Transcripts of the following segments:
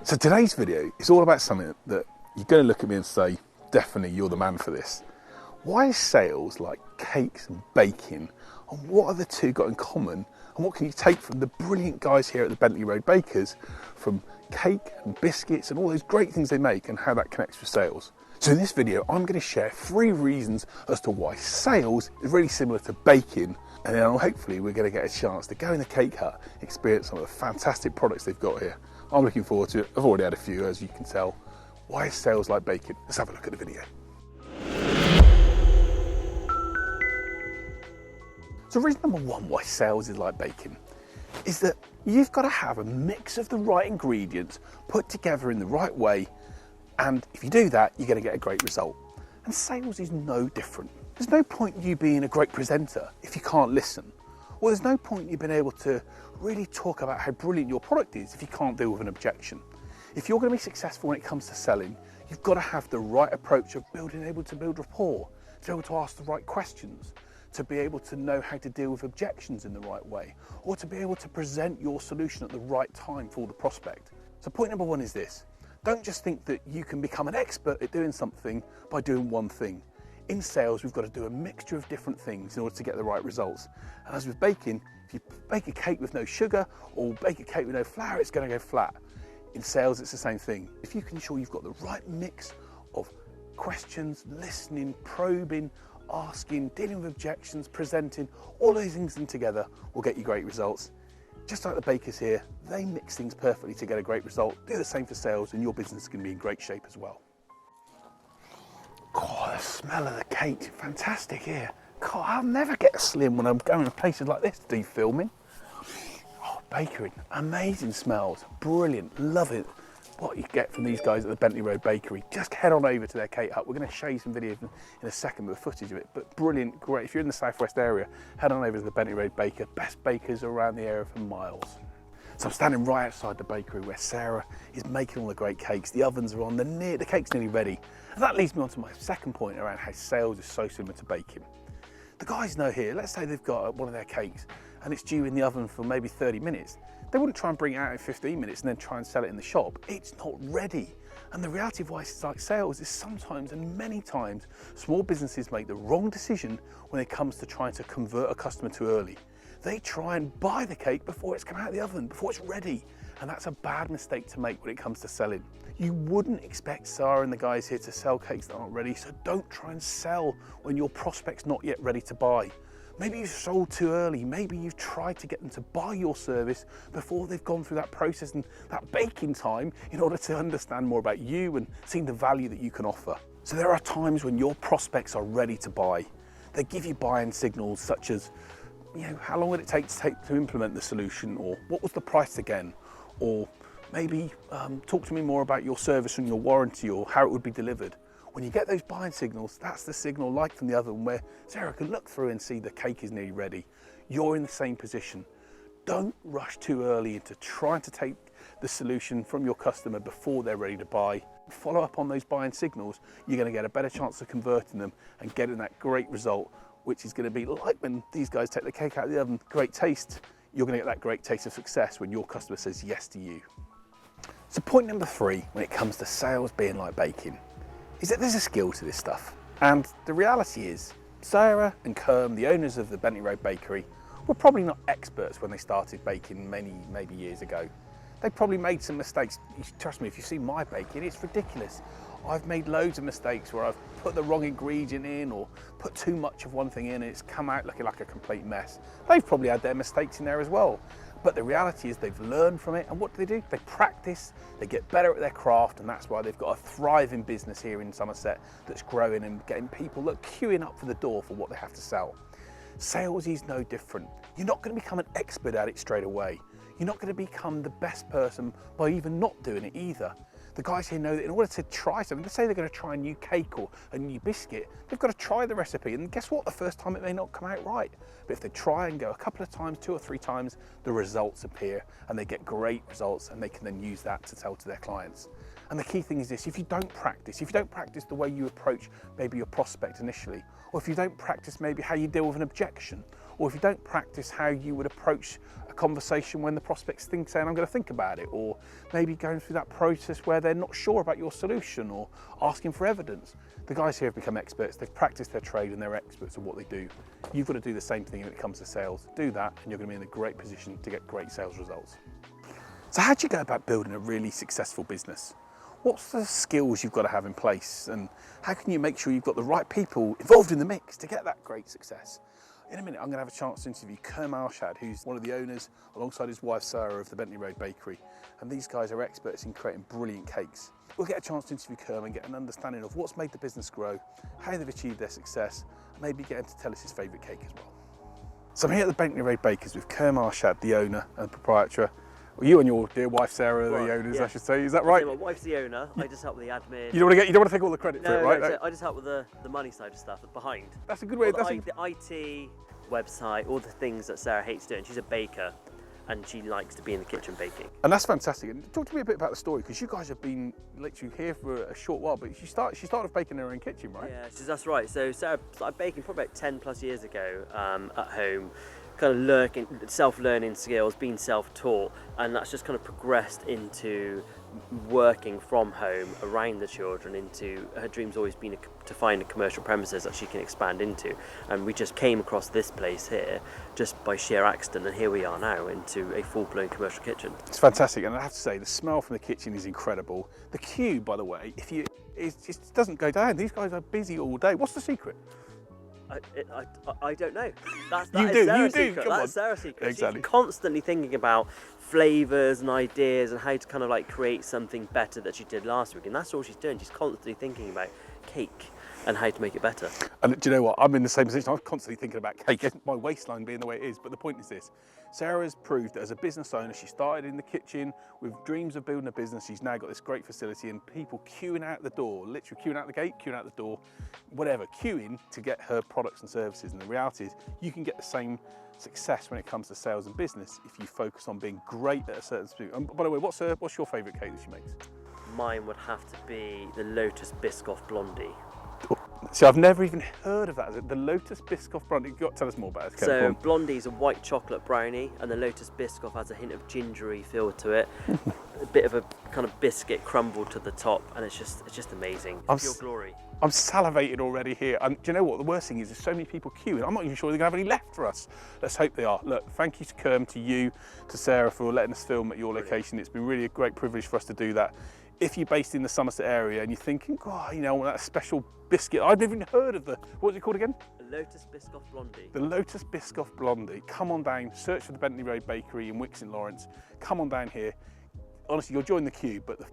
So today's video is all about something that you're going to look at me and say, definitely you're the man for this. Why is sales like cakes and baking, and what are the two got in common, and what can you take from the brilliant guys here at the Bentley Road Bakers from cake and biscuits and all those great things they make, and how that connects with sales? So in this video I'm going to share 3 reasons as to why sales is really similar to baking, and then hopefully we're going to get a chance to go in the cake hut, experience some of the fantastic products they've got here. I'm looking forward to it. I've already had a few, as you can tell. Why is sales like baking? Let's have a look at the video. So reason number 1 why sales is like baking is that you've got to have a mix of the right ingredients put together in the right way, and if you do that, you're going to get a great result. And sales is no different. There's no point you being a great presenter if you can't listen. Or there's no point you being able to really talk about how brilliant your product is if you can't deal with an objection. If you're going to be successful when it comes to selling, you've got to have the right approach of able to build rapport, to be able to ask the right questions, to be able to know how to deal with objections in the right way, or to be able to present your solution at the right time for the prospect. So point number 1 is this: don't just think that you can become an expert at doing something by doing one thing. In sales, we've got to do a mixture of different things in order to get the right results. And as with baking, if you bake a cake with no sugar or bake a cake with no flour, it's going to go flat. In sales, it's the same thing. If you can ensure you've got the right mix of questions, listening, probing, asking, dealing with objections, presenting, all those things in together will get you great results. Just like the bakers here, they mix things perfectly to get a great result. Do the same for sales and your business is going to be in great shape as well. God, the smell of the cake, fantastic here. God, I'll never get slim when I'm going to places like this to do filming. Oh, bakery, amazing smells, brilliant, love it. What you get from these guys at the Bentley Road Bakery. Just head on over to their cake hut. We're going to show you some videos in a second with the footage of it, but brilliant, great. If you're in the southwest area, head on over to the Bentley Road Baker. Best bakers around the area for miles. So I'm standing right outside the bakery where Sarah is making all the great cakes. The ovens are on, the cake's nearly ready. And that leads me on to my second point around how sales is so similar to baking. The guys know here, let's say they've got one of their cakes and it's due in the oven for maybe 30 minutes. They wouldn't try and bring it out in 15 minutes and then try and sell it in the shop. It's not ready. And the reality of why it's like sales is sometimes, and many times, small businesses make the wrong decision when it comes to trying to convert a customer too early. They try and buy the cake before it's come out of the oven, before it's ready. And that's a bad mistake to make when it comes to selling. You wouldn't expect Sara and the guys here to sell cakes that aren't ready, so don't try and sell when your prospect's not yet ready to buy. Maybe you've sold too early, maybe you've tried to get them to buy your service before they've gone through that process and that baking time in order to understand more about you and seeing the value that you can offer. So there are times when your prospects are ready to buy. They give you buying signals such as, how long would it take to implement the solution, or what was the price again, or maybe talk to me more about your service and your warranty, or how it would be delivered. When you get those buying signals, that's the signal like from the oven where Sarah can look through and see the cake is nearly ready. You're in the same position. Don't rush too early into trying to take the solution from your customer before they're ready to buy. Follow up on those buying signals. You're going to get a better chance of converting them and getting that great result, which is going to be like when these guys take the cake out of the oven, great taste. You're going to get that great taste of success when your customer says yes to you. So point number 3, when it comes to sales being like baking, is that there's a skill to this stuff. And the reality is, Sara and Khurm, the owners of the Bentley Road Bakery, were probably not experts when they started baking maybe years ago. They probably made some mistakes. Trust me, if you see my baking, it's ridiculous. I've made loads of mistakes where I've put the wrong ingredient in or put too much of one thing in and it's come out looking like a complete mess. They've probably had their mistakes in there as well. But the reality is they've learned from it, and what do? They practice, they get better at their craft, and that's why they've got a thriving business here in Somerset that's growing and getting people queuing up for the door for what they have to sell. Sales is no different. You're not going to become an expert at it straight away. You're not going to become the best person by even not doing it either. The guys here know that in order to try something, let's say they're going to try a new cake or a new biscuit, they've got to try the recipe, and guess what? The first time it may not come out right. But if they try and go a couple of times, 2 or 3 times, the results appear and they get great results, and they can then use that to tell to their clients. And the key thing is this: if you don't practice the way you approach maybe your prospect initially, or if you don't practice maybe how you deal with an objection, or if you don't practice how you would approach a conversation when the prospect's saying, I'm going to think about it, or maybe going through that process where they're not sure about your solution or asking for evidence. The guys here have become experts, they've practiced their trade and they're experts at what they do. You've got to do the same thing when it comes to sales. Do that and you're going to be in a great position to get great sales results. So how do you go about building a really successful business? What's the skills you've got to have in place, and how can you make sure you've got the right people involved in the mix to get that great success? In a minute, I'm going to have a chance to interview Khurm Arshad, who's one of the owners, alongside his wife Sara, of the Bentley Road Bakery. And these guys are experts in creating brilliant cakes. We'll get a chance to interview Khurm and get an understanding of what's made the business grow, how they've achieved their success, and maybe get him to tell us his favourite cake as well. So I'm here at the Bentley Road Bakers with Khurm Arshad, the owner and proprietor. Well, you and your dear wife Sarah are the owners, yeah. I should say. Is that right? My wife's the owner. I just help with the admin. You don't want to take all the credit for it, right? No, I just help with the money side of stuff behind. That's a good way. The IT, website, all the things that Sarah hates doing. She's a baker, and she likes to be in the kitchen baking. And that's fantastic. And talk to me a bit about the story, because you guys have been literally here for a short while, but she started off baking in her own kitchen, right? Yeah, that's right. So Sarah started baking probably about 10 plus years ago at home. Kind of self-learning skills, being self-taught, and that's just kind of progressed into working from home around the children. Into her dream's always been to find a commercial premises that she can expand into, and we just came across this place here just by sheer accident, and here we are now into a full-blown commercial kitchen. It's fantastic, and I have to say the smell from the kitchen is incredible. The queue, by the way, it just doesn't go down. These guys are busy all day. What's the secret? I don't know. That's Sarah's secret. Exactly. She's constantly thinking about flavours and ideas and how to kind of like create something better that she did last week, and that's all she's doing. She's constantly thinking about cake and how to make it better. And do you know what? I'm in the same position. I'm constantly thinking about cake, my waistline being the way it is. But the point is this: Sarah's proved that as a business owner, she started in the kitchen with dreams of building a business. She's now got this great facility and people queuing out the door, literally queuing out the gate, queuing out the door, whatever, queuing to get her products and services. And the reality is you can get the same success when it comes to sales and business if you focus on being great at a certain speed. And by the way, what's your favourite cake that she makes? Mine would have to be the Lotus Biscoff Blondie. See, I've never even heard of that. The Lotus Biscoff Blondie. You've got to tell us more about it. So Blondie's a white chocolate brownie, and the Lotus Biscoff has a hint of gingery feel to it. A bit of a kind of biscuit crumbled to the top, and it's just amazing. It's pure glory. I'm salivating already here. And do you know what? The worst thing is there's so many people queuing. I'm not even sure they're going to have any left for us. Let's hope they are. Look, thank you to Khurm, to you, to Sarah for letting us film at your location. It's been really a great privilege for us to do that. If you're based in the Somerset area and you're thinking, oh, you know, that special biscuit, I've never even heard of what's it called again? The Lotus Biscoff Blondie. The Lotus Biscoff Blondie. Come on down, search for the Bentley Road Bakery in Wick St Lawrence. Come on down here. Honestly, you'll join the queue, but the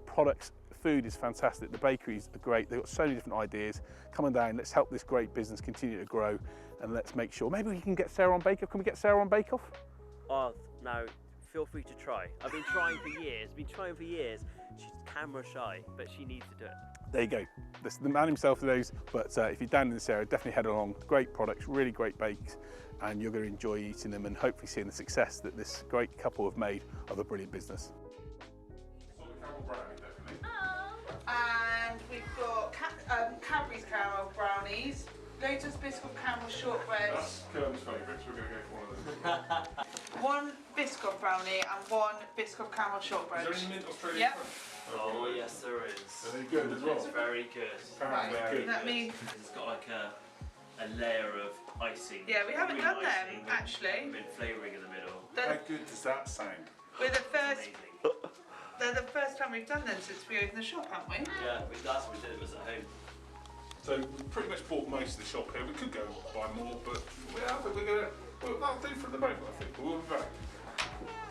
food is fantastic. The bakeries are great. They've got so many different ideas. Come on down, let's help this great business continue to grow, and let's make sure, maybe we can get Sarah on Bake Off. Can we get Sarah on Bake Off? Oh, no. Feel free to try. I've been trying for years. She's camera shy, but she needs to do it. There you go. The man himself knows, but if you're down in this area, definitely head along. Great products, really great bakes, and you're going to enjoy eating them and hopefully seeing the success that this great couple have made of a brilliant business. And we've got Cadbury's caramel brownies, Lotus Biscoff caramel shortbread. That's Khurm's favourites. We're going to go for one of those. One Biscoff brownie and one Biscoff caramel shortbread. Is there any mint Australian? Yep. Oh yes, there is. Are they good as well? It's very good. Right, Very let good. me. It's got like a layer of icing. Yeah, we haven't done them icing actually. With flavouring in the middle. How good does that sound? We're the first. Amazing. They're the first time we've done them since we opened the shop, haven't we? Yeah, last time we did it was at home. So we pretty much bought most of the shop here. We could go buy more, but that'll do for the moment, I think. We'll be back.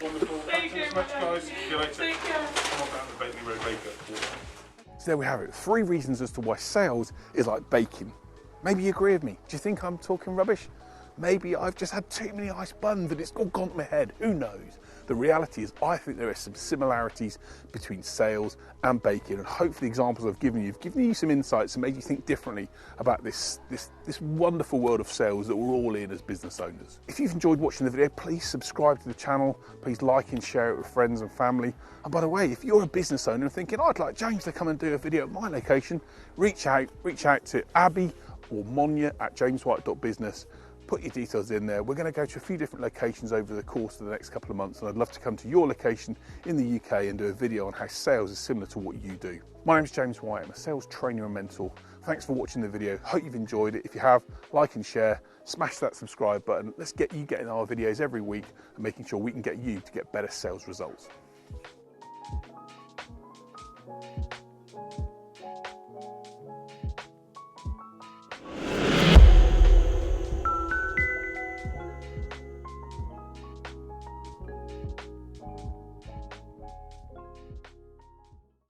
Wonderful. Thank you so much, guys. See you later. Take care. Come on down to Bentley Road Baker. So there we have it. 3 reasons as to why sales is like baking. Maybe you agree with me. Do you think I'm talking rubbish? Maybe I've just had too many ice buns and it's all gone to my head. Who knows? The reality is I think there are some similarities between sales and baking, and hopefully the examples I've given you have given you some insights and made you think differently about this wonderful world of sales that we're all in as business owners. If you've enjoyed watching the video, please subscribe to the channel, please like and share it with friends and family. And by the way, if you're a business owner and thinking, I'd like James to come and do a video at my location, reach out to Abby or Monia at jameswhite.business. put your details in there. We're going to go to a few different locations over the course of the next couple of months, and I'd love to come to your location in the UK and do a video on how sales is similar to what you do. My name's James White. I'm a sales trainer and mentor. Thanks for watching the video. Hope you've enjoyed it. If you have, like and share, smash that subscribe button. Let's get you getting our videos every week and making sure we can get you to get better sales results.